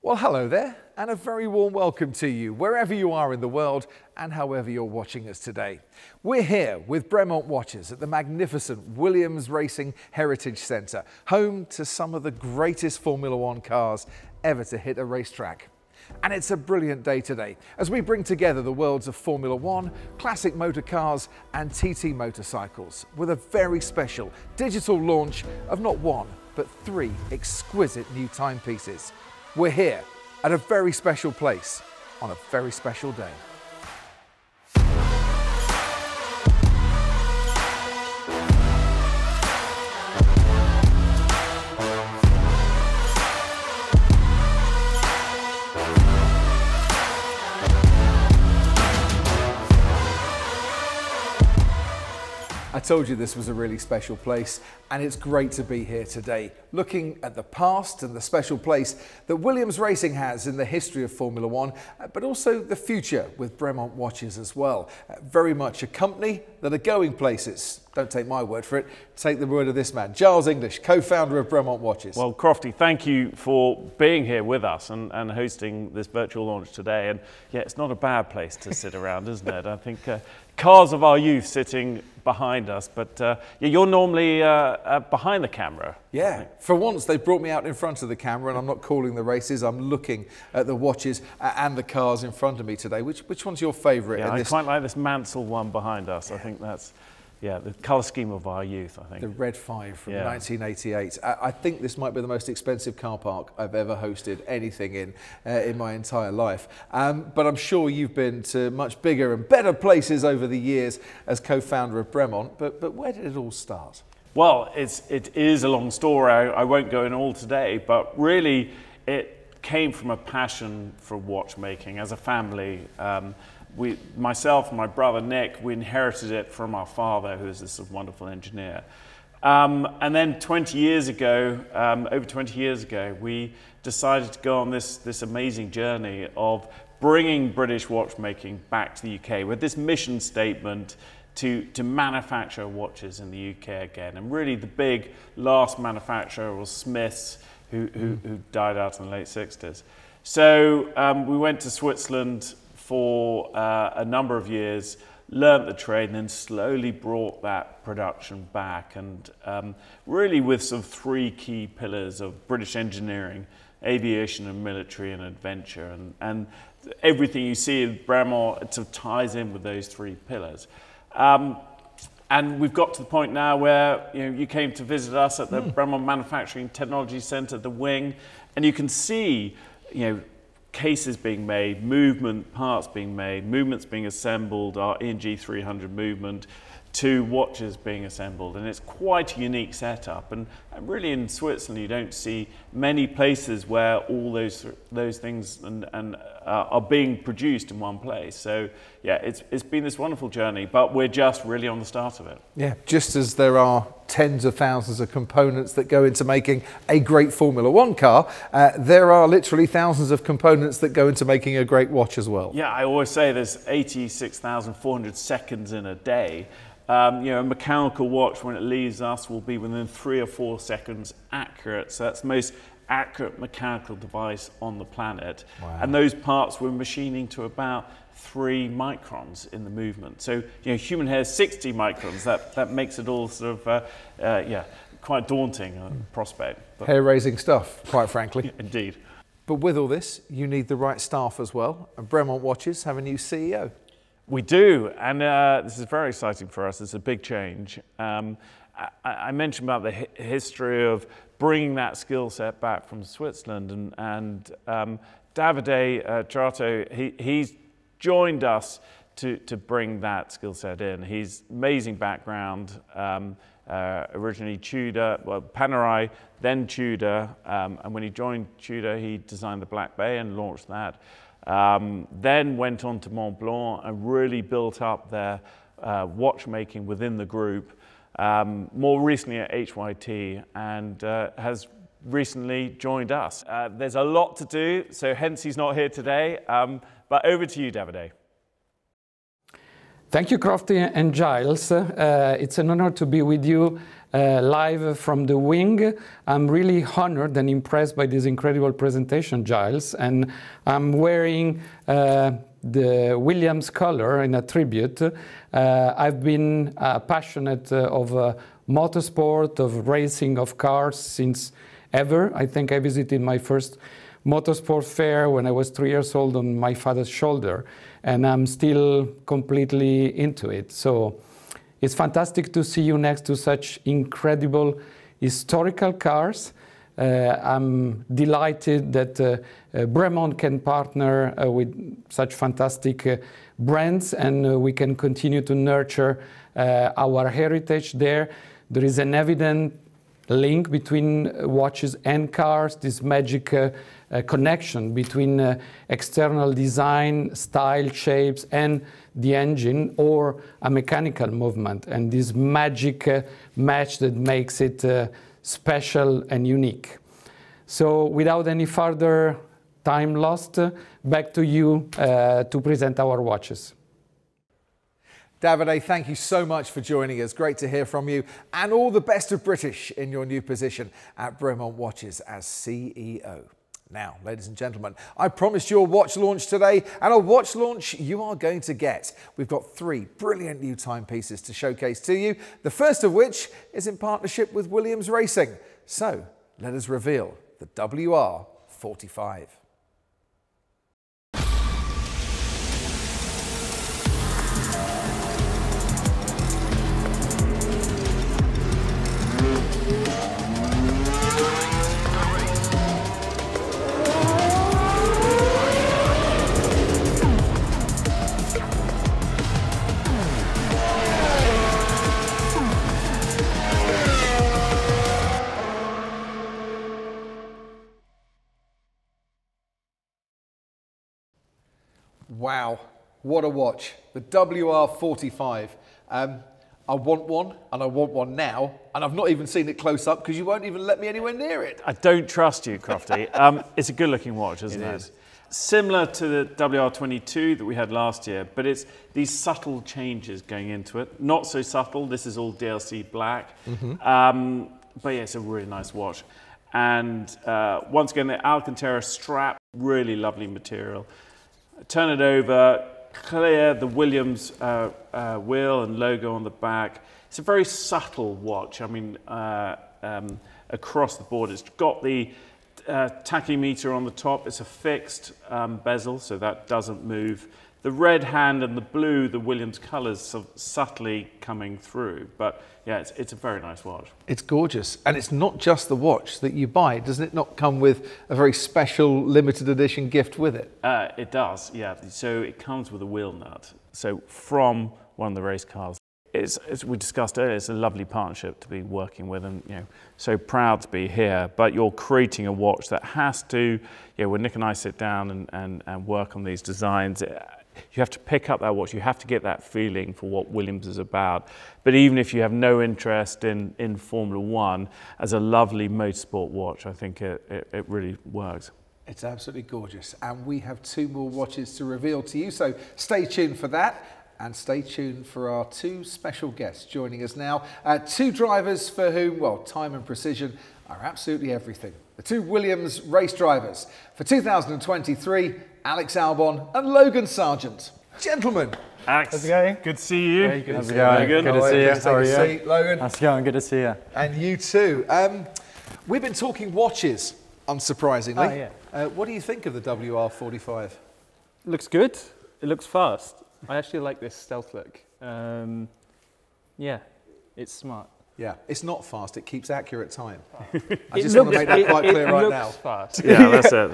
Well, hello there, and a very warm welcome to you, wherever you are in the world and however you're watching us today. We're here with Bremont watches at the magnificent Williams Racing Heritage Centre, home to some of the greatest Formula One cars ever to hit a racetrack. And it's a brilliant day today as we bring together the worlds of Formula One, classic motor cars and TT motorcycles with a very special digital launch of not one, but 3 exquisite new timepieces. We're here at a very special place on a very special day. I told you this was a really special place, and it's great to be here today, looking at the past and the special place that Williams Racing has in the history of Formula One, but also the future with Bremont watches as well. Very much a company that are going places. Don't take my word for it, take the word of this man, Giles English, co-founder of Bremont Watches. Well, Crofty, thank you for being here with us and hosting this virtual launch today. And yeah, it's not a bad place to sit around, isn't it? I think cars of our youth sitting behind us, but yeah, you're normally behind the camera. Yeah, for once they brought me out in front of the camera, and I'm not calling the races, I'm looking at the watches and the cars in front of me today. Which one's your favourite? Yeah, I quite like this Mansell one behind us. I think that's, yeah, the colour scheme of our youth, I think. The Red 5 from 1988. I think this might be the most expensive car park I've ever hosted anything in my entire life. But I'm sure you've been to much bigger and better places over the years as co-founder of Bremont. But where did it all start? Well, it is a long story. I won't go in all today, but really it came from a passion for watchmaking. As a family, myself and my brother Nick, we inherited it from our father, who was this wonderful engineer. And then 20 years ago, over 20 years ago, we decided to go on this amazing journey of bringing British watchmaking back to the UK with this mission statement to manufacture watches in the UK again. And really the big last manufacturer was Smiths, who died out in the late 60s. So we went to Switzerland for a number of years, learnt the trade, and then slowly brought that production back. And really with sort of 3 key pillars of British engineering, aviation and military and adventure. And everything you see in Bremont sort of ties in with those 3 pillars. And we've got to the point now where you came to visit us at the Bremont Manufacturing Technology Centre, the wing, and you can see cases being made, parts being made, movements being assembled, our ENG 300 movement, to watches being assembled, and it's quite a unique setup. And really in Switzerland you don't see many places where all those things are being produced in one place. So yeah, it's been this wonderful journey, but we're just really on the start of it. Yeah, just as there are tens of thousands of components that go into making a great Formula One car, there are literally thousands of components that go into making a great watch as well. Yeah, I always say there's 86,400 seconds in a day. A mechanical watch, when it leaves us, will be within 3 or 4 seconds accurate. So that's the most accurate mechanical device on the planet. Wow. And those parts we're machining to about 3 microns in the movement. So human hair is 60 microns. That makes it all sort of quite daunting prospect. Hair-raising stuff, quite frankly. Indeed. But with all this, you need the right staff as well. And Bremont Watches have a new CEO. We do, and this is very exciting for us. It's a big change. I mentioned about the history of bringing that skill set back from Switzerland, and Davide Trato, he's joined us to bring that skill set in. He's amazing background, originally Tudor, well, Panerai, then Tudor, and when he joined Tudor, he designed the Black Bay and launched that. Then went on to Mont Blanc and really built up their watchmaking within the group, more recently at HYT, and has recently joined us. There's a lot to do, so hence he's not here today, but over to you, Davide. Thank you, Crofty and Giles. It's an honor to be with you live from the wing. I'm really honored and impressed by this incredible presentation, Giles. And I'm wearing the Williams color in a tribute. I've been passionate of motorsport, of racing, of cars since ever. I think I visited my first motorsport fair when I was 3 years old on my father's shoulder, and I'm still completely into it. So it's fantastic to see you next to such incredible historical cars. I'm delighted that Bremont can partner with such fantastic brands, and we can continue to nurture our heritage there. There is an evident link between watches and cars, this magic connection between external design, style, shapes, and the engine, or a mechanical movement, and this magic match that makes it special and unique. So without any further time lost, back to you to present our watches. Davide, thank you so much for joining us. Great to hear from you, and all the best of British in your new position at Bremont Watches as CEO. Now, ladies and gentlemen, I promised you a watch launch today, and a watch launch you are going to get. We've got 3 brilliant new timepieces to showcase to you, the first of which is in partnership with Williams Racing. So, let us reveal the WR45. Wow, what a watch, the WR45. I want one, and I want one now, and I've not even seen it close up because you won't even let me anywhere near it. I don't trust you, Crofty. It's a good-looking watch, isn't it? It is. Similar to the WR22 that we had last year, but it's these subtle changes going into it. Not so subtle, this is all DLC black. But yeah, it's a really nice watch. And once again, the Alcantara strap, really lovely material. Turn it over, clear the Williams wheel and logo on the back. It's a very subtle watch. I mean, across the board, it's got the tachymeter on the top. It's a fixed bezel, so that doesn't move. The red hand and the blue, the Williams colours, sort of subtly coming through. But yeah, it's a very nice watch. It's gorgeous. And it's not just the watch that you buy. Doesn't it not come with a very special limited edition gift with it? It does, yeah. So it comes with a wheel nut. So from one of the race cars. As we discussed earlier, it's a lovely partnership to be working with, and so proud to be here. But you're creating a watch that has to, when Nick and I sit down and work on these designs, you have to pick up that watch. You have to get that feeling for what Williams is about. But even if you have no interest in Formula One, as a lovely motorsport watch, I think it really works. It's absolutely gorgeous. And we have 2 more watches to reveal to you, so stay tuned for that. And stay tuned for our 2 special guests joining us now. 2 drivers for whom, well, time and precision are absolutely everything. The 2 Williams race drivers for 2023, Alex Albon and Logan Sargeant. Gentlemen. Alex, how's it going? Good to see you. Very good. How's it going? Good to see you. How are you? Seat, Logan. How's it going? Good to see you. And you too. We've been talking watches, unsurprisingly. Oh, yeah. What do you think of the WR45? Looks good. It looks fast. I actually like this stealth look. Yeah, it's smart. Yeah, it's not fast, it keeps accurate time. I just want to make that quite clear right now. It looks fast. Yeah, that's it.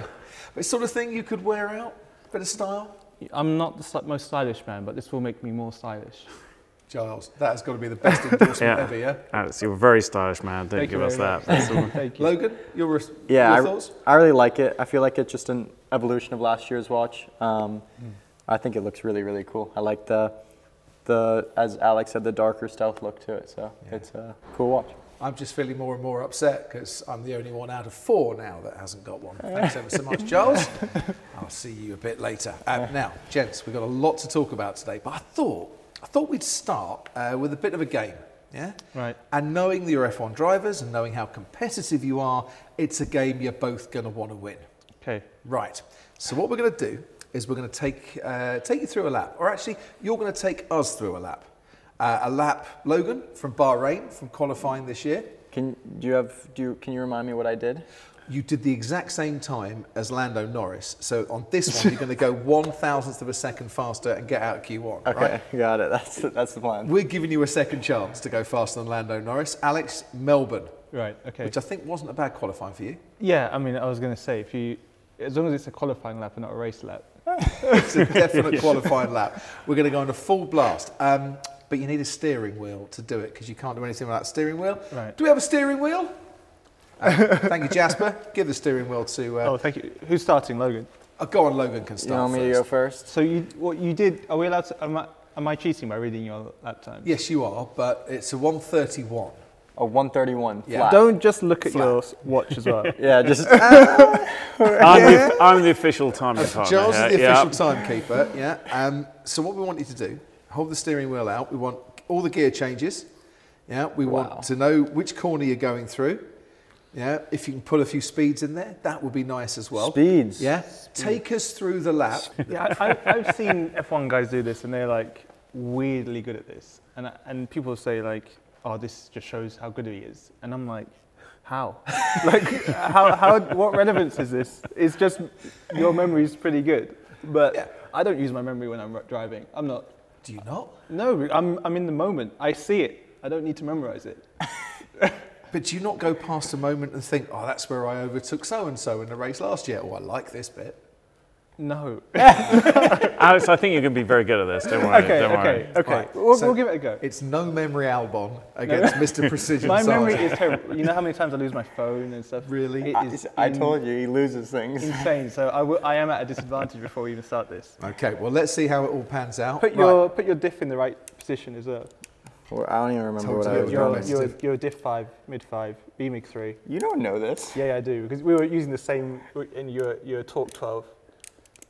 It's sort of thing you could wear out, bit of style. I'm not the most stylish man, but this will make me more stylish. Giles, that has got to be the best endorsement ever, yeah? Alex, you're a very stylish man. Don't give us that. Thank you. Logan, your thoughts? I really like it. I feel like it's just an evolution of last year's watch. I think it looks really, really cool. I like the as Alex said, the darker stealth look to it. So it's a cool watch. I'm just feeling more and more upset because I'm the only one out of 4 now that hasn't got one. Thanks ever so much, Giles. I'll see you a bit later. Now, gents, we've got a lot to talk about today, but I thought I thought we'd start with a bit of a game. Yeah? Right. And knowing that you're F1 drivers and knowing how competitive you are, it's a game you're both going to want to win. Okay. Right. So what we're going to do is we're going to take you through a lap. Or actually, you're going to take us through a lap. Logan, from Bahrain, from qualifying this year. Can you remind me what I did? You did the exact same time as Lando Norris. So on this one, you're going to go 1/1000th of a second faster and get out of Q1. Okay, right? got it. That's the plan. We're giving you a second chance to go faster than Lando Norris. Alex, Melbourne. Right. Okay. Which I think wasn't a bad qualifying for you. Yeah. I mean, I was going to say, as long as it's a qualifying lap and not a race lap. It's a definite qualifying lap. We're going to go on a full blast. But you need a steering wheel to do it because you can't do anything without a steering wheel. Right. Do we have a steering wheel? Thank you, Jasper. Give the steering wheel to... Oh, thank you. Who's starting, Logan? Go on, Logan can start. You want me to go first? So what you did, are we allowed to, am I cheating by reading your lap time? Yes, you are, but it's a 1:31. A 1:31 Yeah. flat. Don't just look at Flat. your watch as well. Yeah, just I'm the official timing partner. Giles is the yeah. official timekeeper. Yeah. So what we want you to do, hold the steering wheel out. We want all the gear changes. Yeah. We want to know which corner you're going through. Yeah. If you can put a few speeds in there, that would be nice as well. speeds. Yeah. Take us through the lap. Yeah, I've seen F1 guys do this, and they're like weirdly good at this. And people say like, "Oh, this just shows how good he is," and I'm like, "How? Like, how? What relevance is this? It's just your memory is pretty good, but Yeah. I don't use my memory when I'm driving. I'm not. Do you not? No, I'm in the moment. I see it. I don't need to memorize it. But do you not go past a moment and think, "Oh, that's where I overtook so and so in the race last year. Oh, I like this bit." No. Alex, I think you're going to be very good at this. Don't worry. Okay, don't worry. okay. Right, We'll so- give it a go. It's no memory Albon against Mr. Precision My memory Sargeant. is terrible. You know how many times I lose my phone and stuff? Really? It is I told you, he loses things. insane. So I am at a disadvantage before we even start this. Okay, well, let's see how it all pans out. Put your diff in the right position as well. Well, I don't even remember Told what you I it was was doing. You're diff 5, mid 5, BMIG 3. You don't know this. Yeah, I do, because we were using the same in your Torque 12.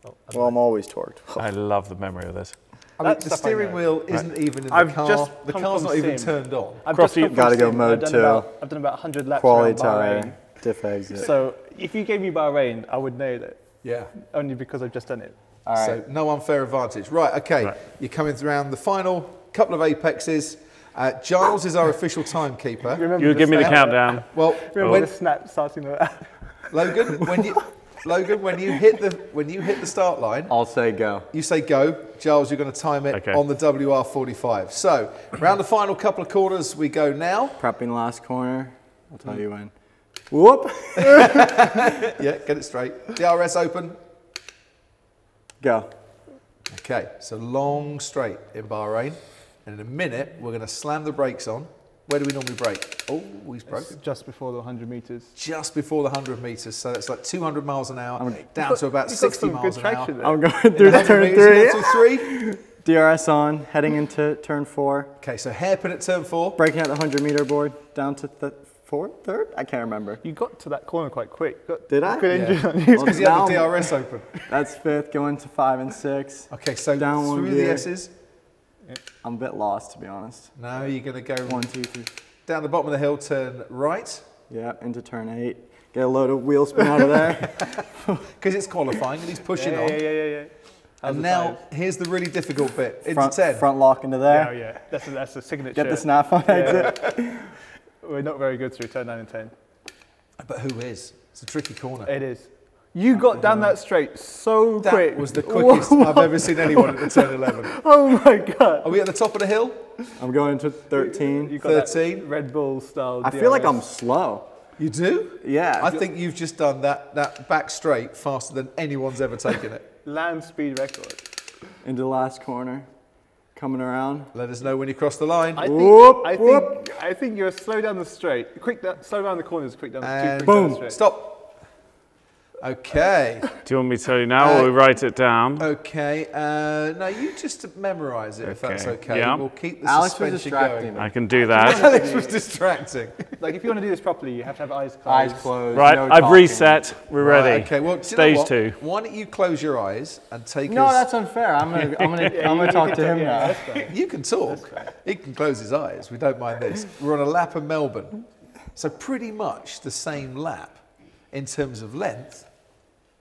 Oh, Well, I'm always torqued. I love the memory of this. I mean, That the stuff I steering know. wheel isn't even in the I've car. just The come car's from not even sim. turned on. I've Crofty, just come from gotta go sim. mode I've 2. done about 100 laps Quality around time, Bahrain. diff exit. So if you gave me Bahrain, I would nail it, Yeah. only because I've just done it. All right. So no unfair advantage. Right, okay. Right. You're coming around the final couple of apexes. Giles is our official timekeeper. Remember You'll the give me the snap? countdown. Well, Remember when, the snap starting the Logan, when you hit the start line, I'll say go. you say go. Giles, you're going to time it Okay. on the WR45. So, round the final couple of corners we go now. Prepping last corner. I'll tell you when. Whoop. Yeah, get it straight. DRS open. Go. Okay, so long straight in Bahrain. And in a minute, we're going to slam the brakes on. Where do we normally brake? Oh, he's broken. just before the 100 meters. Just before the 100 metres. So it's like 200 miles an hour, I'm- down to about You've got 60 some miles good an hour. traction there. I'm going through 100 turn metres, 3. 1, 2, 3. DRS on, heading into turn 4. Okay, so hairpin at turn 4. Breaking out the 100-meter board down to the third? I can't remember. You got to that corner quite quick. Did I? Good Yeah. engine on you. Well, Because you had the now DRS open. that's 5th, going to 5 and 6. Okay, so Down one through gear. the S's. I'm a bit lost, to be honest. Now you're going to go 1, 2, 3. down the bottom of the hill, turn right. Yeah, into turn 8. Get a load of wheel spin out of there. Because it's qualifying and he's pushing on. Yeah. How's And the now, tires? here's the really difficult bit. Into 10. front lock into there. Yeah. That's a signature. Get the snap on exit. We're not very good through turn 9 and 10. But who is? It's a tricky corner. It is. You got down that straight so That quick. was the quickest I've ever seen anyone at the turn 11. Oh my god. Are we at the top of the hill? I'm going to 13. You got that 13. Red Bull style. I feel like DRS. I'm slow. You do? Yeah. I think you've just done that back straight faster than anyone's ever taken it. land speed record. Into the last corner. Coming around. Let us know when you cross the line. I think you're slow down the straight. Slow down the corners, quick down And too quick down the boom. straight. Stop. Okay. Do you want me to tell you now or we write it down? Okay. No, you just memorise it if that's okay. Yeah. We'll keep the Alex was suspension distracting going. me. I can do that. Alex was distracting. Like, if you want to do this properly, you have to have eyes closed. Eyes closed. Right, no I've talking. reset. We're ready. Right, okay. Well, do you know Stage what? 2. Why don't you close your eyes and take No, us... that's unfair. I'm gonna talk to him now. You can talk. He can close his eyes. We don't mind this. We're on a lap of Melbourne. So pretty much the same lap in terms of length.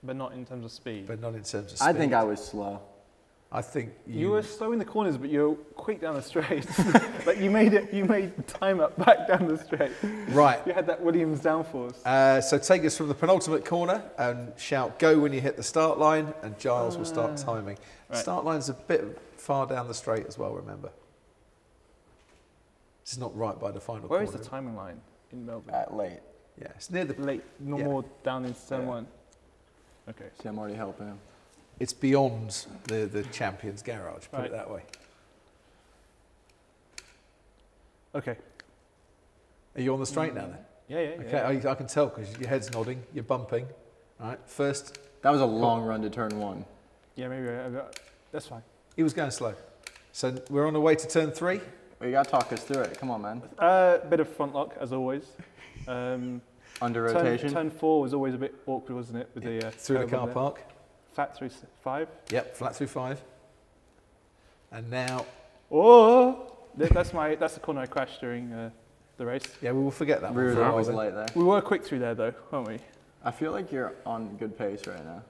But not in terms of speed. But not in terms of speed. I think I was slow. I think You were slow in the corners, but you were quick down the straight. Like, you made time up back down the straight. Right. You had that Williams downforce. So take us from the penultimate corner and shout go when you hit the start line, and Giles will start timing. The Right. start line's a bit far down the straight as well, remember. It's not right by the final Where corner. is the timing line in Melbourne? Late. Yeah, it's near the... Late, no Yeah. more down into turn Yeah. 1. Okay. See, I'm already helping him. It's beyond the champion's garage, put it Right. that way. Okay. Are you on the straight now then? Yeah. Okay, I can tell because your head's nodding, you're bumping. All right, first, That was a long run to turn 1. Yeah, maybe that's fine. he was going slow. So we're on the way to turn 3. Well, you gotta talk us through it. Come on, man. Bit of front lock, as always. Under rotation. Turn 4 was always a bit awkward, wasn't it? With the Through the curve car on there. park. Flat through 5. Yep, flat through 5. And now, Oh! That's the corner I crashed during the race. yeah, we will forget that We one were for a while always then. late there. We were quick through there, though, weren't we? I feel like you're on good pace right now.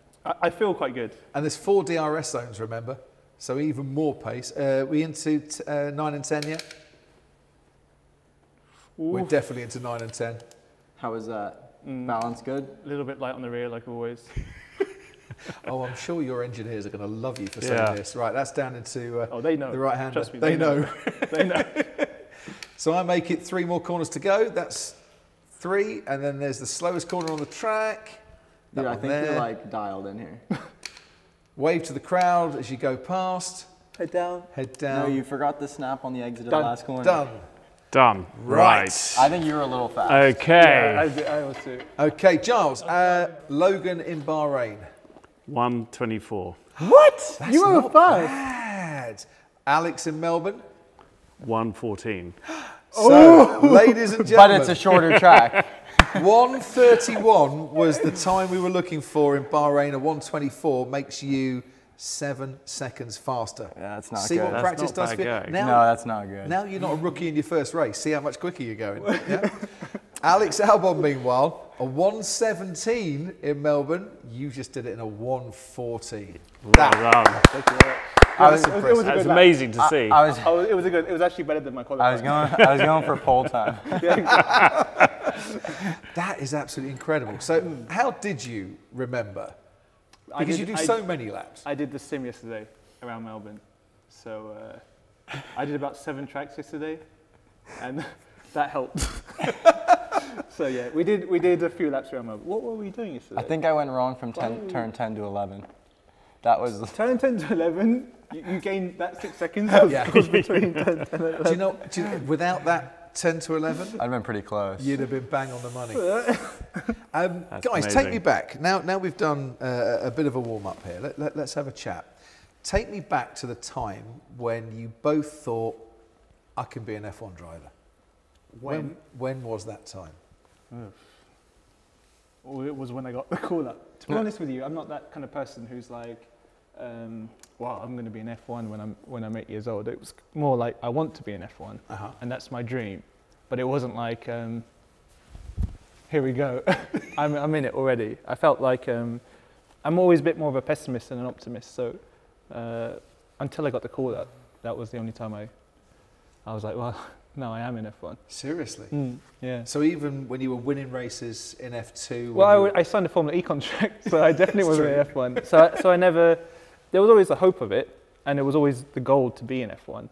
I feel quite good. And there's 4 DRS zones, remember? So even more pace. We into 9 and 10 yet? We're definitely into 9 and 10. How was that? Balance good? A little bit light on the rear, like always. Oh, I'm sure your engineers are going to love you for saying this. Right, that's down into They know. the right hander. Trust me, They know. They know. So I make it 3 more corners to go. That's 3, and then there's the slowest corner on the track. That Dude, I one think there. you're like dialed in here. Wave to the crowd as you go past. Head down. Head No, down. you forgot the snap on the exit of Done. the last corner. Done. Done. Right. I think you were a little fast. Okay. Yeah, I was too. Okay, Giles. Logan in Bahrain. 124. What? That's You were not fast. bad. Alex in Melbourne. 114. So, ladies and But gentlemen, it's a shorter track. 131 was the time we were looking for in Bahrain. A 124 makes you 7 seconds faster. Yeah, that's not See good. what That's practice not does bad for you? going. Now, No, that's not good. now you're not a rookie in your first race. See how much quicker you're going. Yeah? Alex Albon, meanwhile, a 117 in Melbourne. You just did it in a 114. Well done. That's It was impressive. a That's good lap. amazing to see. It was actually better than my qualifying. I was going for pole time. That is absolutely incredible. So how did you remember? Because you do so many laps. I did the sim yesterday around Melbourne. So I did about 7 tracks yesterday, and that helped. So yeah, we did a few laps around Melbourne. What were we doing yesterday? I think I went wrong from turn 10 to 11. That was Turn 10 to 11, you gained that 6 seconds. Was between 10 and 11. Do you know, without that 10 to 11, I'd been pretty close. you'd have been bang on the money. Guys, amazing. take me back. Now we've done a bit of a warm-up here. Let's have a chat. Take me back to the time when you both thought, I can be an F1 driver. When was that time? Well, it was when I got the call up. To be honest with you, I'm not that kind of person who's like, well, I'm going to be an F1 when I'm 8 years old. It was more like, I want to be an F1, and that's my dream. But it wasn't like, here we go, I'm in it already. I felt like I'm always a bit more of a pessimist than an optimist. So until I got the call up, that was the only time I was like, well, no, I am in F1. Seriously? Yeah. So even when you were winning races in F2? Well, I signed a Formula E contract, so I definitely wasn't in F1. So I never, there was always the hope of it, and it was always the goal to be in F1.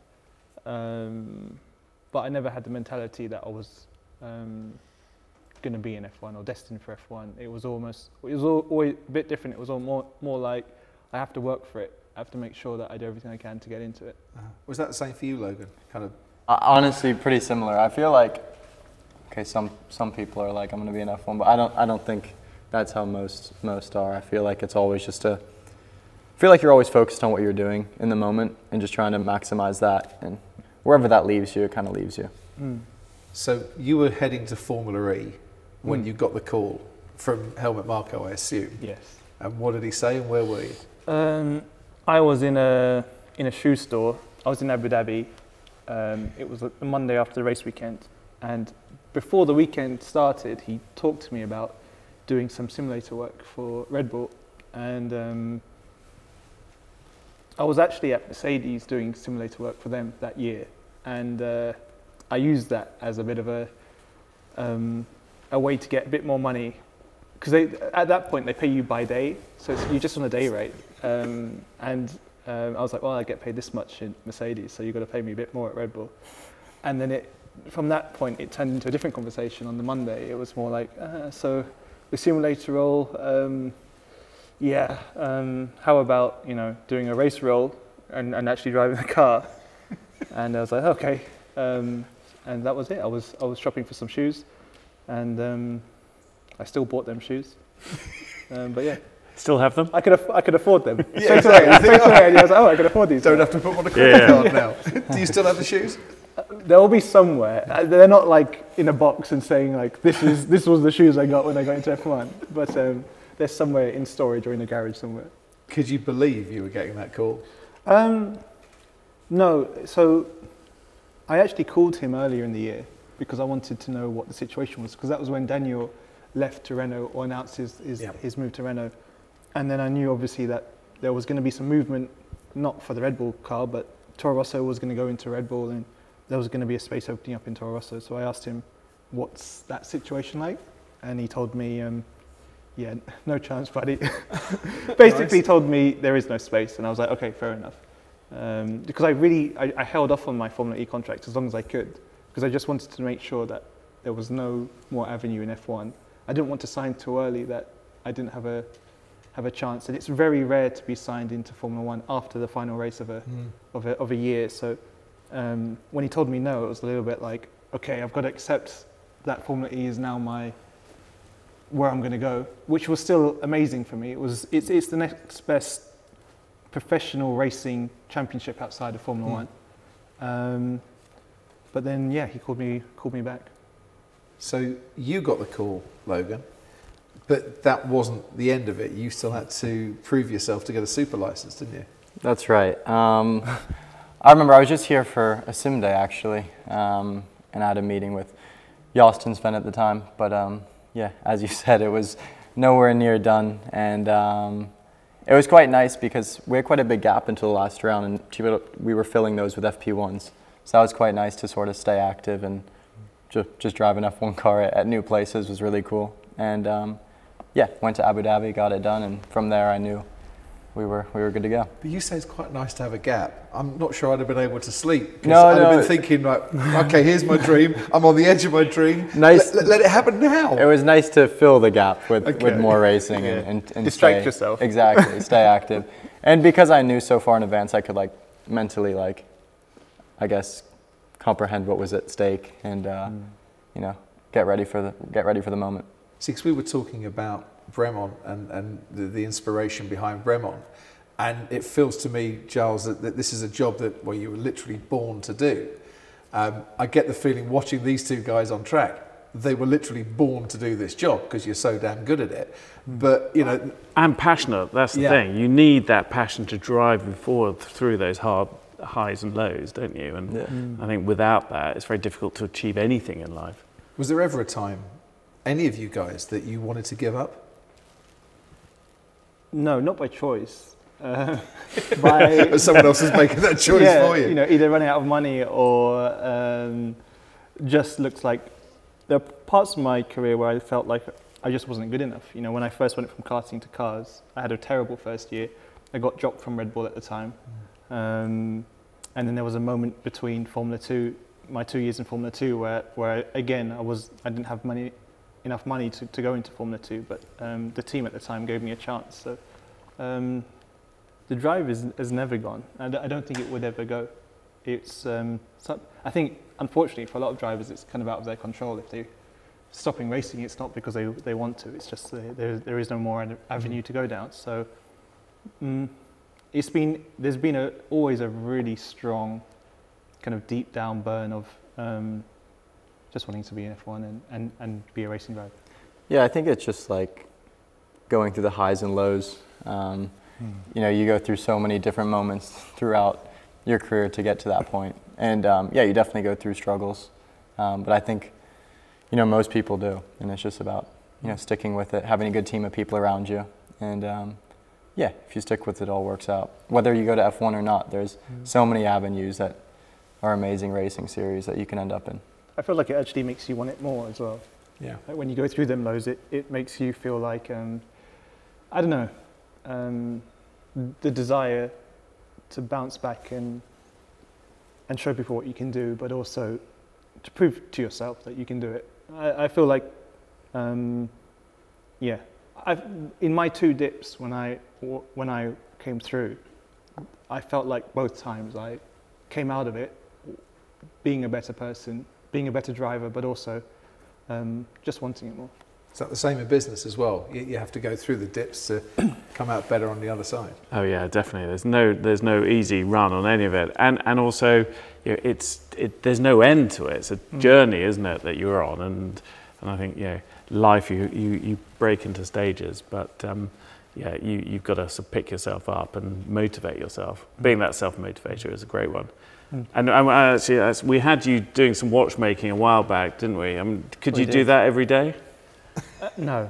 But I never had the mentality that I was going to be in F1 or destined for F1. It was always a bit different. It was all more like, I have to work for it. I have to make sure that I do everything I can to get into it. Was that the same for you, Logan? Kind of. Honestly, pretty similar. I feel like, okay, some people are like, I'm going to be an F1, but I don't think that's how most are. I feel like it's always just I feel like you're always focused on what you're doing in the moment and just trying to maximize that. And wherever that leaves you, it kind of leaves you. So you were heading to Formula E when you got the call from Helmut Marko, I assume. Yes. And what did he say, and where were you? I was in a shoe store. I was in Abu Dhabi. It was the Monday after the race weekend, and before the weekend started, he talked to me about doing some simulator work for Red Bull, and I was actually at Mercedes doing simulator work for them that year, and I used that as a bit of a way to get a bit more money, because at that point they pay you by day, so you're just on a day rate, and I was like, well, I get paid this much in Mercedes, so you've got to pay me a bit more at Red Bull. And then from that point, it turned into a different conversation on the Monday. It was more like, so the simulator role, how about, you know, doing a race role and actually driving the car? And I was like, okay. And that was it. I was shopping for some shoes, and I still bought them shoes. But yeah. Still have them? I could afford them. Yeah, straight away. And I was like, oh, I can afford these. Don't have to put them on a credit card now. Do you still have the shoes? They'll be somewhere. They're not like in a box and saying like, this was the shoes I got when I got into F1. But they're somewhere in storage or in a garage somewhere. Could you believe you were getting that call? No. So I actually called him earlier in the year because I wanted to know what the situation was, because that was when Daniel left to Renault, or announced his move to Renault. And then I knew obviously that there was going to be some movement, not for the Red Bull car, but Toro Rosso was going to go into Red Bull, and there was going to be a space opening up in Toro Rosso. So I asked him, what's that situation like? And he told me, yeah, no chance, buddy. Basically told me there is no space. And I was like, okay, fair enough. Because I held off on my Formula E contract as long as I could, because I just wanted to make sure that there was no more avenue in F1. I didn't want to sign too early that I didn't have a chance, and it's very rare to be signed into Formula One after the final race of a year. So when he told me no, it was a little bit like, okay, I've got to accept that Formula E is now where I'm going to go, which was still amazing for me. It's the next best professional racing championship outside of Formula One. But then yeah, he called me back. So you got the call, Logan, but that wasn't the end of it. You still had to prove yourself to get a super license, didn't you? That's right. I remember I was just here for a sim day actually, and I had a meeting with Josten Sven at the time. But yeah, as you said, it was nowhere near done, and it was quite nice because we had quite a big gap until the last round, and we were filling those with FP1s. So that was quite nice to sort of stay active, and just drive an F1 car at new places was really cool. And yeah, went to Abu Dhabi, got it done, and from there I knew we were good to go. But you say it's quite nice to have a gap. I'm not sure I'd have been able to sleep. No, I'd have been thinking like, okay, here's my dream. I'm on the edge of my dream. Nice. Let it happen now. It was nice to fill the gap with more racing and distract yourself. Exactly, stay active. And because I knew so far in advance, I could like mentally like, I guess, comprehend what was at stake, and you know, get ready for the moment. See, because we were talking about Bremont and the inspiration behind Bremont, and it feels to me, Giles, that this is a job that you were literally born to do. I get the feeling watching these two guys on track, they were literally born to do this job because you're so damn good at it. But you know, and passionate. That's the thing. You need that passion to drive you forward through those hard highs and lows, don't you? And I think without that, it's very difficult to achieve anything in life. Was there ever a time, any of you guys, that you wanted to give up? No, not by choice. But someone else is making that choice for you. You know, either running out of money or just looks like there are parts of my career where I felt like I just wasn't good enough. You know, when I first went from karting to cars, I had a terrible first year. I got dropped from Red Bull at the time. And then there was a moment between Formula 2, my 2 years in Formula 2, where again I didn't have enough money to go into Formula 2, but the team at the time gave me a chance. So the drive has never gone. I don't think it would ever go. It's I think unfortunately for a lot of drivers it's kind of out of their control. If stopping racing, it's not because they want to. It's just there is no more avenue to go down. So there's been always a really strong kind of deep down burn of just wanting to be in F1 and be a racing driver. Yeah, I think it's just like going through the highs and lows. You know, you go through so many different moments throughout your career to get to that point. And yeah, you definitely go through struggles. But I think, you know, most people do. And it's just about, you know, sticking with it, having a good team of people around you. And yeah, if you stick with it, it all works out. Whether you go to F1 or not, there's so many avenues that are amazing racing series that you can end up in. I feel like it actually makes you want it more as well. Yeah. Like when you go through them lows, it makes you feel like, I don't know, the desire to bounce back and show people what you can do, but also to prove to yourself that you can do it. I feel like, yeah, in my 2 dips when I came through, I felt like both times I came out of it being a better person, being a better driver, but also just wanting it more. Is that the same in business as well? You have to go through the dips to come out better on the other side. Oh yeah, definitely. There's no easy run on any of it, and also, you know, there's no end to it. It's a journey, isn't it, that you're on, and I think, you know, life you break into stages, but yeah, you've got to sort of pick yourself up and motivate yourself. Being that self-motivator is a great one. And actually, we had you doing some watchmaking a while back, didn't we? I mean, could you do that every day? No.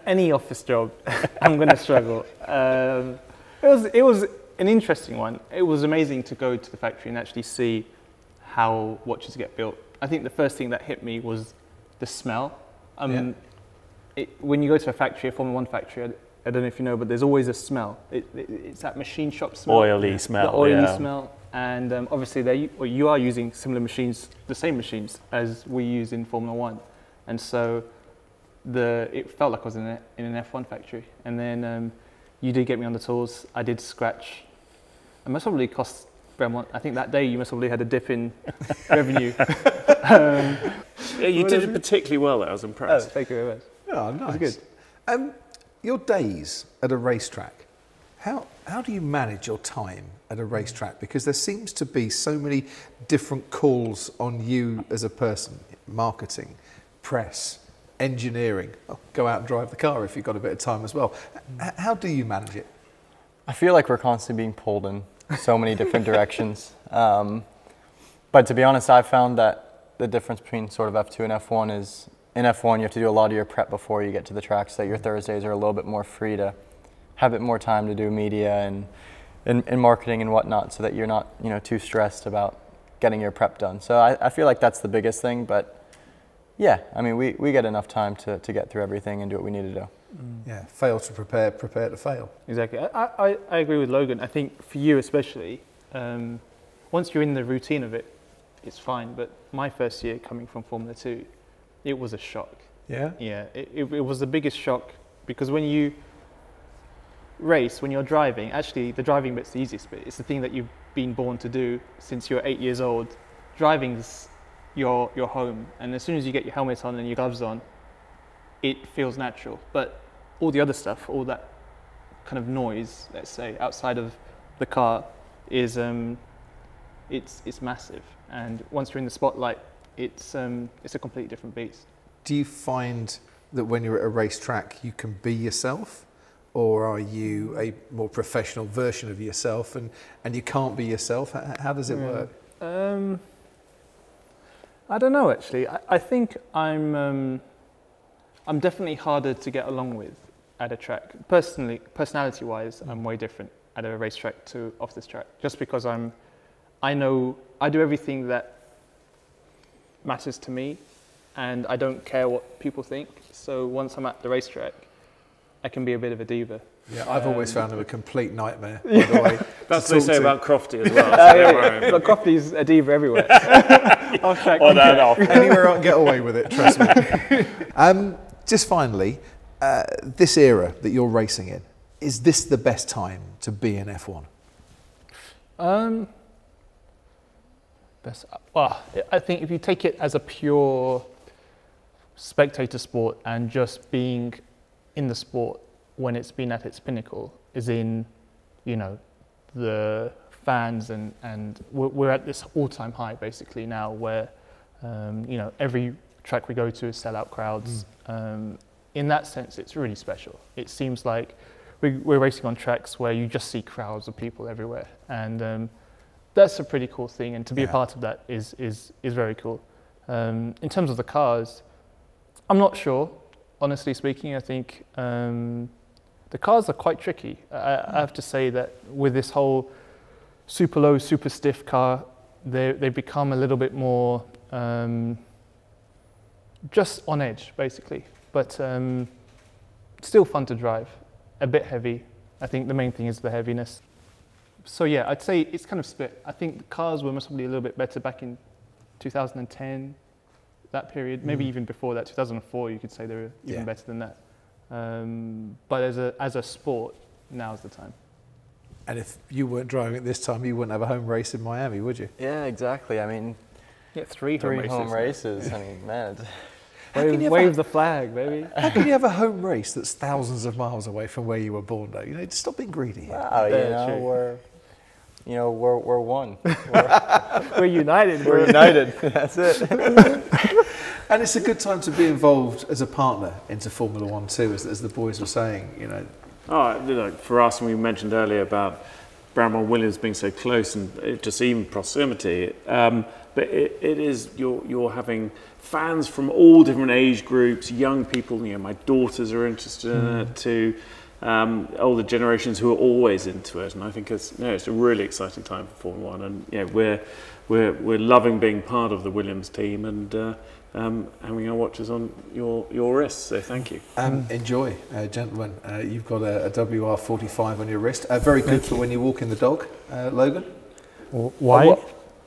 Any office job, I'm going to struggle. It was an interesting one. It was amazing to go to the factory and actually see how watches get built. I think the first thing that hit me was the smell. When you go to a factory, a Formula 1 factory, I don't know if you know, but there's always a smell. It's that machine shop smell. Oily smell. The oily smell. And obviously you are using similar machines, the same machines as we use in Formula 1. And so it felt like I was in an F1 factory. And then you did get me on the tools. I did scratch. It must probably cost Bremont. I think that day you must probably had a dip in revenue. Yeah, you did it particularly well. I was impressed. Oh, thank you very much. Oh, nice. That's good. Your days at a racetrack, how do you manage your time at a racetrack? Because there seems to be so many different calls on you as a person. Marketing, press, engineering. Go out and drive the car if you've got a bit of time as well. How do you manage it? I feel like we're constantly being pulled in so many different directions. But to be honest, I found that the difference between sort of F2 and F1 is, in F1 you have to do a lot of your prep before you get to the track, so that your Thursdays are a little bit more free to have a bit more time to do media and marketing and whatnot, so that you're not, you know, too stressed about getting your prep done. So I feel like that's the biggest thing, but yeah, I mean, we get enough time to get through everything and do what we need to do. Yeah, fail to prepare, prepare to fail. Exactly. I agree with Logan. I think for you especially, once you're in the routine of it, it's fine. But my first year coming from Formula 2, it was a shock. Yeah? Yeah, it was the biggest shock, because when you race, when you're driving, actually the driving bit's the easiest bit. It's the thing that you've been born to do since you're 8 years old. Driving's your home, and as soon as you get your helmet on and your gloves on, it feels natural. But all the other stuff, all that kind of noise, let's say, outside of the car is it's massive. And once you're in the spotlight, it's a completely different beast. Do you find that when you're at a racetrack you can be yourself, or are you a more professional version of yourself and you can't be yourself? How does it work? I don't know, actually. I think I'm definitely harder to get along with at a track. Personality-wise, I'm way different at a racetrack to off this track, just because I know I do everything that matters to me, and I don't care what people think. So once I'm at the racetrack, I can be a bit of a diva. Yeah, I've always found him a complete nightmare, by the way. That's what they say about Crofty as well. So don't worry. But Crofty's a diva everywhere. Off track. On and off. Anywhere I can get away with it, trust me. Just finally, this era that you're racing in, is this the best time to be in F1? I think if you take it as a pure spectator sport and just being in the sport when it's been at its pinnacle is in, you know, the fans and we're at this all-time high basically now where, you know, every track we go to is sellout crowds. In that sense, it's really special. It seems like we're racing on tracks where you just see crowds of people everywhere, and that's a pretty cool thing. And to be a part of that is very cool. In terms of the cars, I'm not sure. Honestly speaking, I think the cars are quite tricky. I have to say that with this whole super low, super stiff car, they become a little bit more just on edge, basically. But still fun to drive, a bit heavy. I think the main thing is the heaviness. So yeah, I'd say it's kind of split. I think the cars were possibly a little bit better back in 2010, that period, maybe even before that, 2004, you could say they were even better than that. But as a sport, now's the time. And if you weren't driving at this time, you wouldn't have a home race in Miami, would you? Yeah, exactly. I mean, Yeah, three home races. I mean, man. Wave the flag, baby. How can you have a home race that's thousands of miles away from where you were born, though? You know, stop being greedy here. Wow, we're one. We're united. We're united. That's it. And it's a good time to be involved as a partner into Formula One too, as the boys were saying. You know. Oh, you know, for us, and we mentioned earlier about Bremont Williams being so close and just even proximity. But it is you're having fans from all different age groups, young people. You know, my daughters are interested in it too. Older generations who are always into it, and I think it's a really exciting time for Formula One. And we're loving being part of the Williams team and having our watches on your wrists. So thank you. Enjoy, gentlemen. You've got a WR45 on your wrist. Very good for when you walk in the dog, Logan. Why?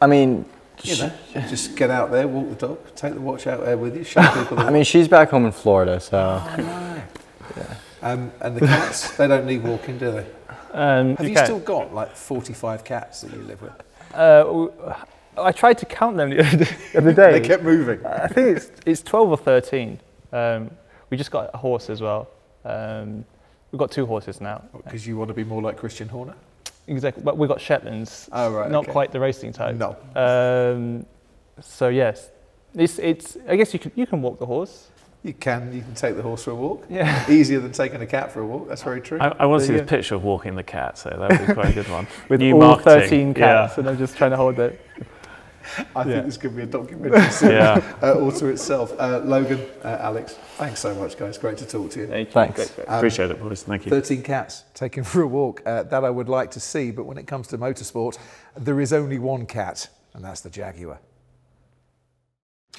I mean, just get out there, walk the dog, take the watch out there with you, show people. I mean, she's back home in Florida, so. Oh, no. Yeah. And the cats, they don't need walking, do they? Have you still got like 45 cats that you live with? I tried to count them the other day. They kept moving. I think it's 12 or 13. We just got a horse as well. We've got 2 horses now. Because you want to be more like Christian Horner? Exactly, but we've got Shetlands. Oh, right. Not quite the racing type. No. So yes, it's. I guess you can walk the horse. You can take the horse for a walk. Yeah. Easier than taking a cat for a walk. That's very true. I want to see this picture of walking the cat, so that would be quite a good one. With New all marketing. 13 cats, and I'm just trying to hold that. I think this could be a documentary series all to itself. Logan, Alex, thanks so much, guys. Great to talk to you. Thanks. Great. Appreciate it, boys. Thank you. 13 cats taken for a walk. That I would like to see, but when it comes to motorsport, there is only one cat, and that's the Jaguar.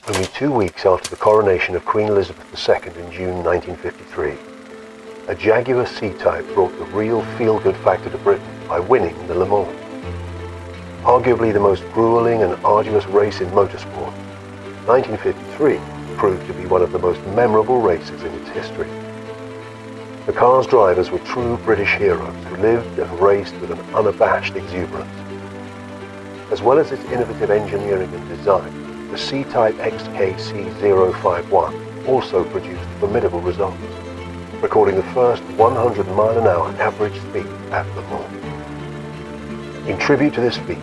Only 2 weeks after the coronation of Queen Elizabeth II in June 1953, a Jaguar CType brought the real feel-good factor to Britain by winning the Le Mans. Arguably the most grueling and arduous race in motorsport, 1953 proved to be one of the most memorable races in its history. The car's drivers were true British heroes who lived and raced with an unabashed exuberance. As well as its innovative engineering and design, the CType XKC051 also produced formidable results, recording the first 100-mile-an-hour average speed at Le Mans. In tribute to this feat,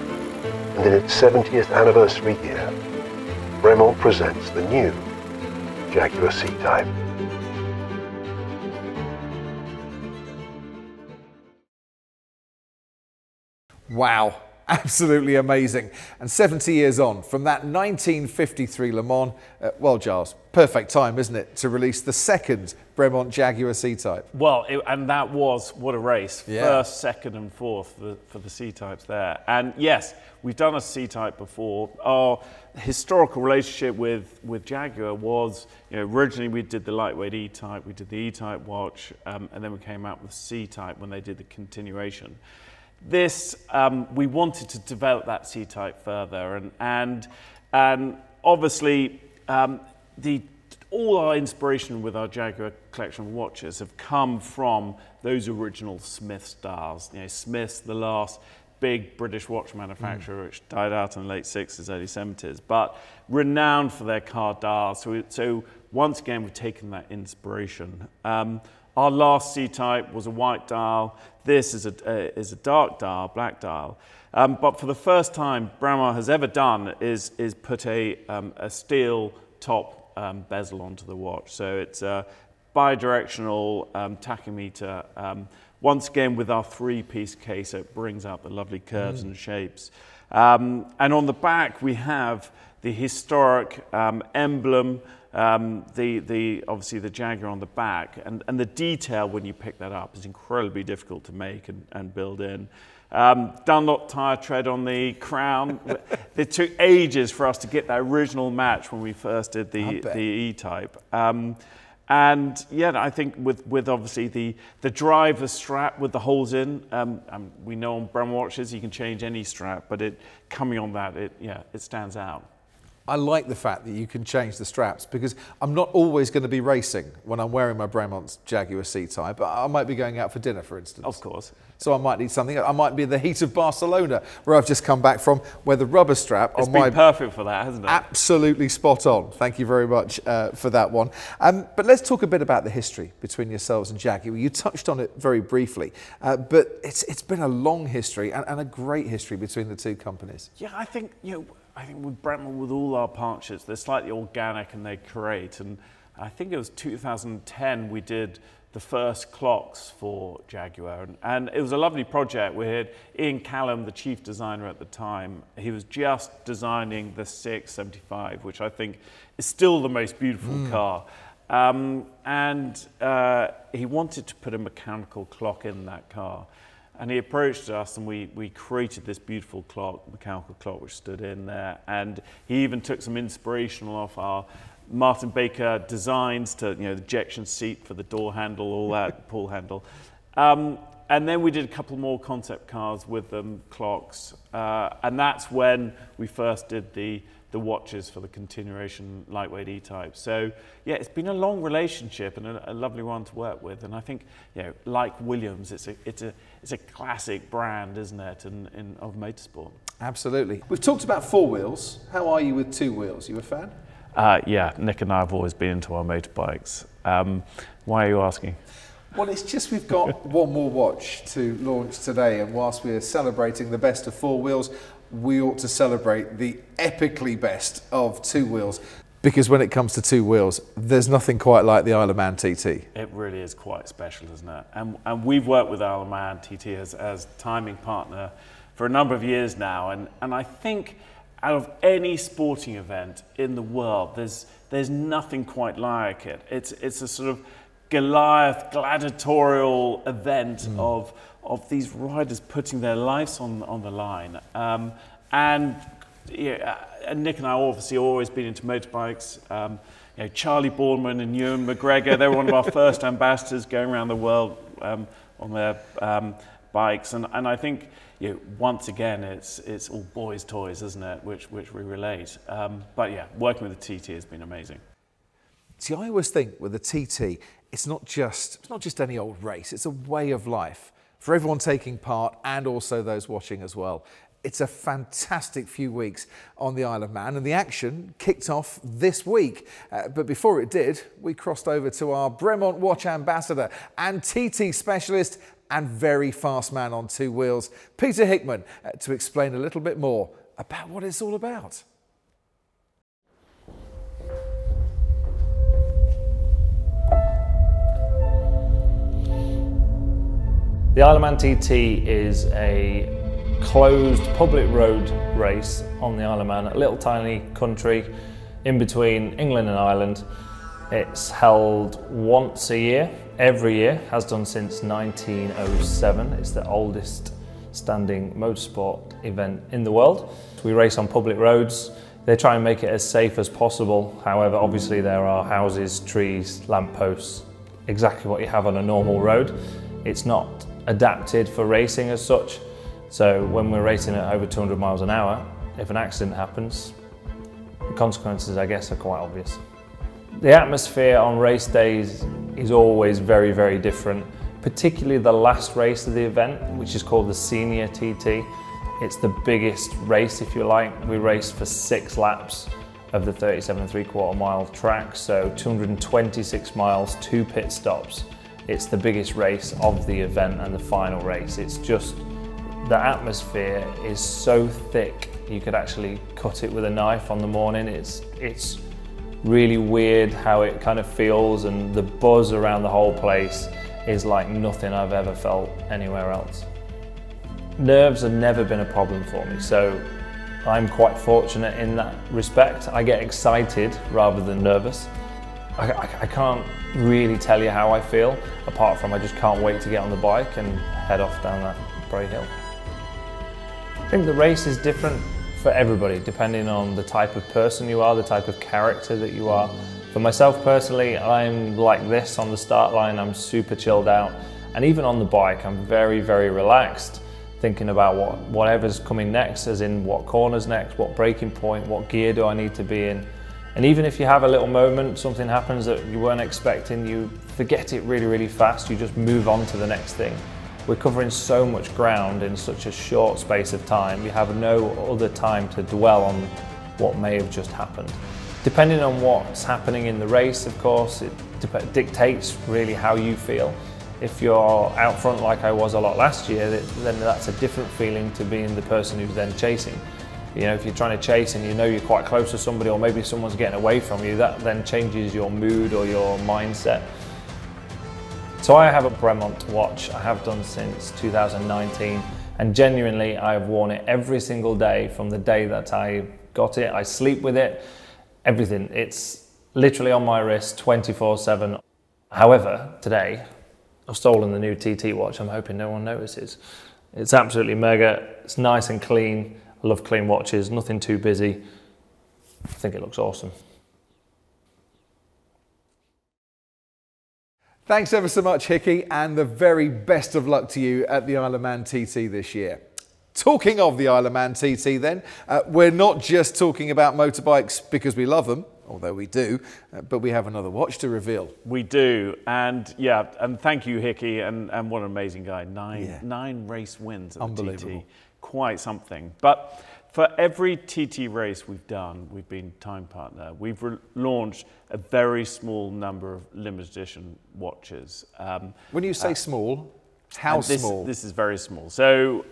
and in its 70th anniversary year, Bremont presents the new Jaguar CType. Wow. Absolutely amazing. And 70 years on from that 1953 Le Mans, well, Giles, perfect time, isn't it, to release the second Bremont Jaguar CType? Well, and that was, what a race. Yeah. First, second and fourth for the C-types there. And yes, we've done a C-type before. Our historical relationship with Jaguar was, originally we did the lightweight E-type, we did the E-type watch, and then we came out with C-type when they did the continuation. This, we wanted to develop that C-type further, and obviously all our inspiration with our Jaguar collection of watches have come from those original Smith stars. Smith's the last big British watch manufacturer, which died out in the late 60s, early 70s, but renowned for their car dials. So once again, we've taken that inspiration. Our last C-Type was a white dial. This is a dark dial, black dial. But for the first time Bremont has ever done is put a steel top bezel onto the watch. So it's a bidirectional tachymeter. Once again, with our three-piece case, it brings out the lovely curves and shapes. And on the back, we have the historic emblem, obviously the Jaguar on the back, and the detail when you pick that up is incredibly difficult to make and build in. Dunlop tyre tread on the crown. It took ages for us to get that original match when we first did the E-Type. And yeah, I think with obviously the driver strap with the holes in, we know on Bremont watches you can change any strap, but coming on that, it stands out. I like the fact that you can change the straps, because I'm not always going to be racing when I'm wearing my Bremont Jaguar CType. I might be going out for dinner, for instance. Of course. So I might need something. I might be in the heat of Barcelona, where I've just come back from, where the rubber strap it's on been perfect for that, hasn't it? Absolutely spot on. Thank you very much for that one. But let's talk a bit about the history between yourselves and Jaguar. You touched on it very briefly, but it's been a long history and a great history between the two companies. Yeah, I think with Bremont, with all our partnerships, they're slightly organic and they create. And I think it was 2010 we did the first clocks for Jaguar. And it was a lovely project. We had Ian Callum, the chief designer at the time. He was just designing the 675, which I think is still the most beautiful car. And he wanted to put a mechanical clock in that car. And he approached us and we created this beautiful clock, mechanical clock, which stood in there. And he even took some inspiration off our Martin Baker designs to, the ejection seat for the door handle, all that, pull handle. And then we did a couple more concept cars with them, clocks. And that's when we first did the watches for the continuation lightweight E-Type. So yeah, it's been a long relationship and a lovely one to work with. And I think, like Williams, it's a classic brand, isn't it, of motorsport. Absolutely. We've talked about four wheels. How are you with two wheels? You a fan? Yeah, Nick and I have always been into our motorbikes. Why are you asking? Well, it's just we've got one more watch to launch today, and whilst we're celebrating the best of four wheels, we ought to celebrate the epically best of two wheels, because when it comes to two wheels, there's nothing quite like the Isle of Man TT. It really is quite special, isn't it? And we've worked with Isle of Man TT as timing partner for a number of years now, and I think out of any sporting event in the world, there's nothing quite like it. It's a sort of Goliath gladiatorial event of these riders putting their lives on the line. And Nick and I obviously always been into motorbikes. Charlie Boorman and Ewan McGregor, they were one of our first ambassadors going around the world on their bikes. And I think once again, it's all boys' toys, isn't it? Which we relate. But yeah, working with the TT has been amazing. See, I always think with the TT, it's not just any old race. It's a way of life for everyone taking part and also those watching as well. It's a fantastic few weeks on the Isle of Man, and the action kicked off this week. But before it did, we crossed over to our Bremont watch ambassador and TT specialist and very fast man on two wheels, Peter Hickman, to explain a little bit more about what it's all about. The Isle of Man TT is a closed public road race on the Isle of Man, a little tiny country in between England and Ireland. It's held once a year, every year, has done since 1907. It's the oldest standing motorsport event in the world. We race on public roads. They try and make it as safe as possible. However, obviously there are houses, trees, lampposts, exactly what you have on a normal road. It's not adapted for racing as such. So when we're racing at over 200 miles an hour, if an accident happens, the consequences, I guess, are quite obvious. The atmosphere on race days is always very, very different, particularly the last race of the event, which is called the Senior TT. It's the biggest race, if you like. We race for 6 laps of the 37 3/4 mile track, so 226 miles, 2 pit stops. It's the biggest race of the event and the final race. It's just, the atmosphere is so thick, you could actually cut it with a knife on the morning. It's really weird how it kind of feels, and the buzz around the whole place is like nothing I've ever felt anywhere else. Nerves have never been a problem for me, so I'm quite fortunate in that respect. I get excited rather than nervous. I can't really tell you how I feel, apart from I just can't wait to get on the bike and head off down that Bray Hill. I think the race is different for everybody, depending on the type of person you are, the type of character that you are. For myself personally, I'm like this on the start line. I'm super chilled out. And even on the bike, I'm very, very relaxed, thinking about whatever's coming next, as in what corner's next, what braking point, what gear do I need to be in. And even if you have a little moment, something happens that you weren't expecting, you forget it really, really fast. You just move on to the next thing. We're covering so much ground in such a short space of time. You have no other time to dwell on what may have just happened. Depending on what's happening in the race, of course, it dictates really how you feel. If you're out front like I was a lot last year, then that's a different feeling to being the person who's then chasing. You know, if you're trying to chase and you know you're quite close to somebody, or maybe someone's getting away from you, that then changes your mood or your mindset. So I have a Bremont watch. I have done since 2019, and genuinely I've worn it every single day from the day that I got it. I sleep with it, everything. It's literally on my wrist 24/7. However, today I've stolen the new TT watch. I'm hoping no one notices. It's absolutely mega. It's nice and clean. I love clean watches, nothing too busy. I think it looks awesome. Thanks ever so much, Hickey, and the very best of luck to you at the Isle of Man TT this year. Talking of the Isle of Man TT then, we're not just talking about motorbikes because we love them, although we do, but we have another watch to reveal. We do, and yeah, and thank you, Hickey, and what an amazing guy. Nine race wins at the TT. Quite something. But for every TT race we've done, we've been time partner. We've launched a very small number of limited edition watches. When you say small, how small? This is very small. So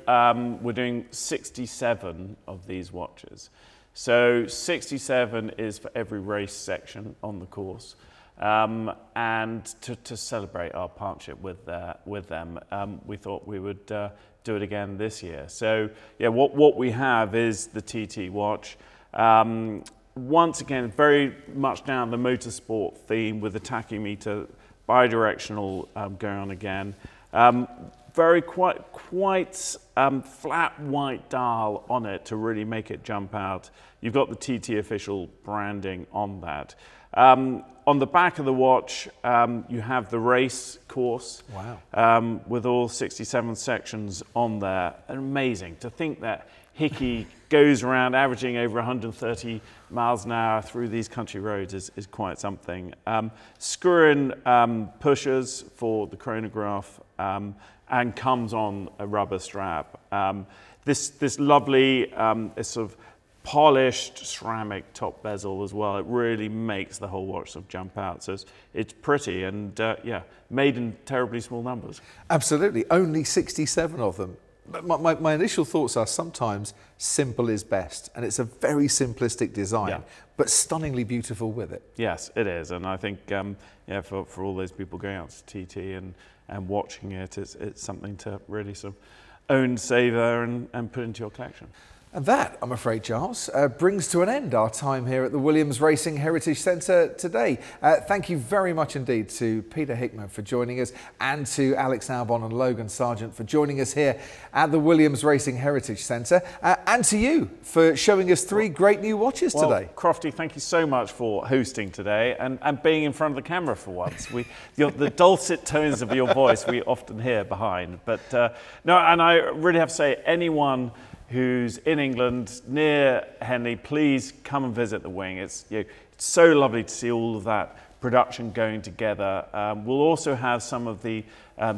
we're doing 67 of these watches. So 67 is for every race section on the course. And to celebrate our partnership with them, we thought we would do it again this year. So yeah, what we have is the TT watch. Once again, very much down the motorsport theme with the tachymeter, bidirectional going on again. Very quite flat white dial on it to really make it jump out. You've got the TT official branding on that. On the back of the watch, you have the race course. Wow. With all 67 sections on there. Amazing to think that Hickey goes around averaging over 130 miles an hour through these country roads is quite something. Screw-in pushers for the chronograph and comes on a rubber strap. This lovely sort of polished ceramic top bezel as well. It really makes the whole watch sort of jump out. So it's pretty and yeah, made in terribly small numbers. Absolutely, only 67 of them. But my initial thoughts are sometimes simple is best, and it's a very simplistic design, but stunningly beautiful with it. Yes, it is, and I think yeah, for all those people going out to TT and watching it, it's something to really sort of own, savour and put into your collection. And that, I'm afraid, Giles, brings to an end our time here at the Williams Racing Heritage Centre today. Thank you very much indeed to Peter Hickman for joining us, and to Alex Albon and Logan Sargeant for joining us here at the Williams Racing Heritage Centre, and to you for showing us 3 great new watches today. Crofty, thank you so much for hosting today and being in front of the camera for once. The dulcet tones of your voice we often hear behind. But no, and I really have to say, anyone who's in England, near Henley, please come and visit the wing. It's so lovely to see all of that production going together. We'll also have some of the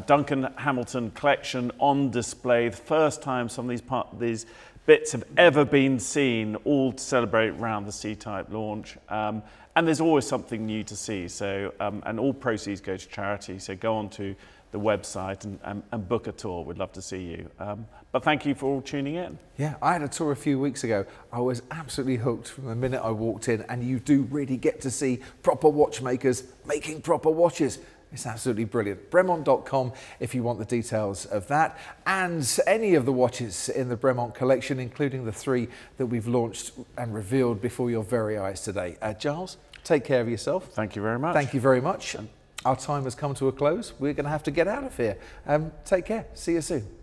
Duncan Hamilton collection on display. The first time some of these bits have ever been seen, all to celebrate around the C-Type launch. And there's always something new to see. So, and all proceeds go to charity. So go on to the website and book a tour. We'd love to see you. But thank you for all tuning in. Yeah, I had a tour a few weeks ago. I was absolutely hooked from the minute I walked in, and you do really get to see proper watchmakers making proper watches. It's absolutely brilliant. Bremont.com if you want the details of that, and any of the watches in the Bremont collection, including the 3 that we've launched and revealed before your very eyes today. Giles, take care of yourself. Thank you very much. Thank you very much. Our time has come to a close. We're going to have to get out of here. Take care. See you soon.